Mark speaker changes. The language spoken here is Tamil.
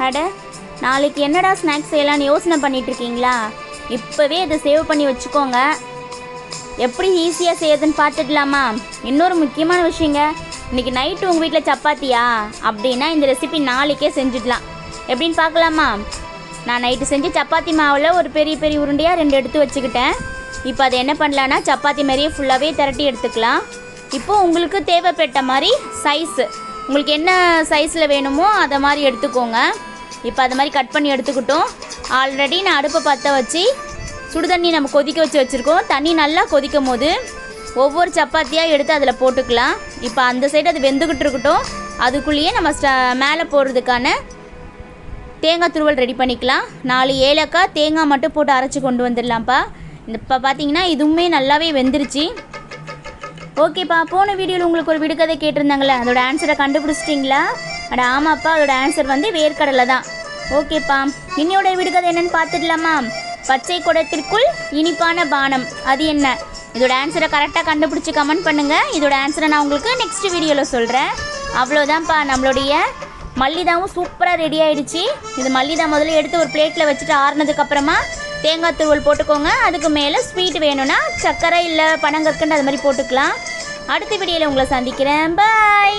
Speaker 1: அட, நாளைக்கு என்னடா ஸ்நாக்ஸ் செய்யலான்னு யோசனை பண்ணிகிட்ருக்கீங்களா? இப்போவே இதை சேவ் பண்ணி வச்சுக்கோங்க. எப்படி ஈஸியாக செய்யுதுன்னு பார்த்துடலாமா? இன்னொரு முக்கியமான விஷயங்க, இன்றைக்கி நைட்டு உங்கள் வீட்டில் சப்பாத்தியா அப்படின்னா இந்த ரெசிபி நாளைக்கே செஞ்சிடலாம். எப்படின்னு பார்க்கலாமா? நான் நைட்டு செஞ்சு சப்பாத்தி மாவில் ஒரு பெரிய பெரிய உருண்டையாக 2 எடுத்து வச்சுக்கிட்டேன். இப்போ அதை என்ன பண்ணலான்னா சப்பாத்தி மாதிரியே ஃபுல்லாகவே திரட்டி எடுத்துக்கலாம். இப்போது உங்களுக்கு தேவைப்பட்ட மாதிரி சைஸு, உங்களுக்கு என்ன சைஸில் வேணுமோ அதை மாதிரி எடுத்துக்கோங்க. இப்போ அது மாதிரி கட் பண்ணி எடுத்துக்கிட்டோம். ஆல்ரெடி நான் அடுப்பை பற்ற வச்சு சுடுதண்ணி நம்ம கொதிக்க வச்சுருக்கோம். தண்ணி நல்லா கொதிக்கும் போது ஒவ்வொரு சப்பாத்தியாக எடுத்து அதில் போட்டுக்கலாம். இப்போ அந்த சைடு அது வெந்துக்கிட்டு இருக்கட்டும். அதுக்குள்ளேயே நம்ம மேலே போடுறதுக்கான தேங்காய் துருவல் ரெடி பண்ணிக்கலாம். 4 ஏலக்காய் தேங்காய் மட்டும் போட்டு அரைச்சி கொண்டு வந்துடலாம்ப்பா. இப்போ பார்த்தீங்கன்னா இதுவுமே நல்லாவே வெந்துருச்சு. ஓகேப்பா, போன வீடியோவில் உங்களுக்கு ஒரு விடுகதை கேட்டிருந்தாங்களே, அதோட ஆன்சரை கண்டுபிடிச்சிட்டிங்களா? அட ஆமாப்பா, அதோட ஆன்சர் வந்து வேர்க்கடலை தான். ஓகேப்பா, இன்னையோட விடுகதை என்னென்னு பார்த்துடலாமா? பச்சை குடத்திற்குள் இனிப்பான பானம், அது என்ன? இதோட ஆன்சரை கரெக்டாக கண்டுபிடிச்சி கமெண்ட் பண்ணுங்கள். இதோட ஆன்சரை நான் உங்களுக்கு நெக்ஸ்ட் வீடியோவில் சொல்கிறேன். அவ்வளோதான்ப்பா, நம்மளுடைய மல்லிதாவும் சூப்பராக ரெடி ஆகிடுச்சு. இது மல்லிதா முதல்ல எடுத்து ஒரு பிளேட்டில் வச்சுட்டு ஆறுனதுக்கப்புறமா தேங்காய் துருவல் போட்டுக்கோங்க. அதுக்கு மேலே ஸ்வீட் வேணும்னா சர்க்கரை இல்லை பனங்கற்கண்டு அது மாதிரி போட்டுக்கலாம். அடுத்த வீடியோவில் உங்களை சந்திக்கிறேன். பாய்.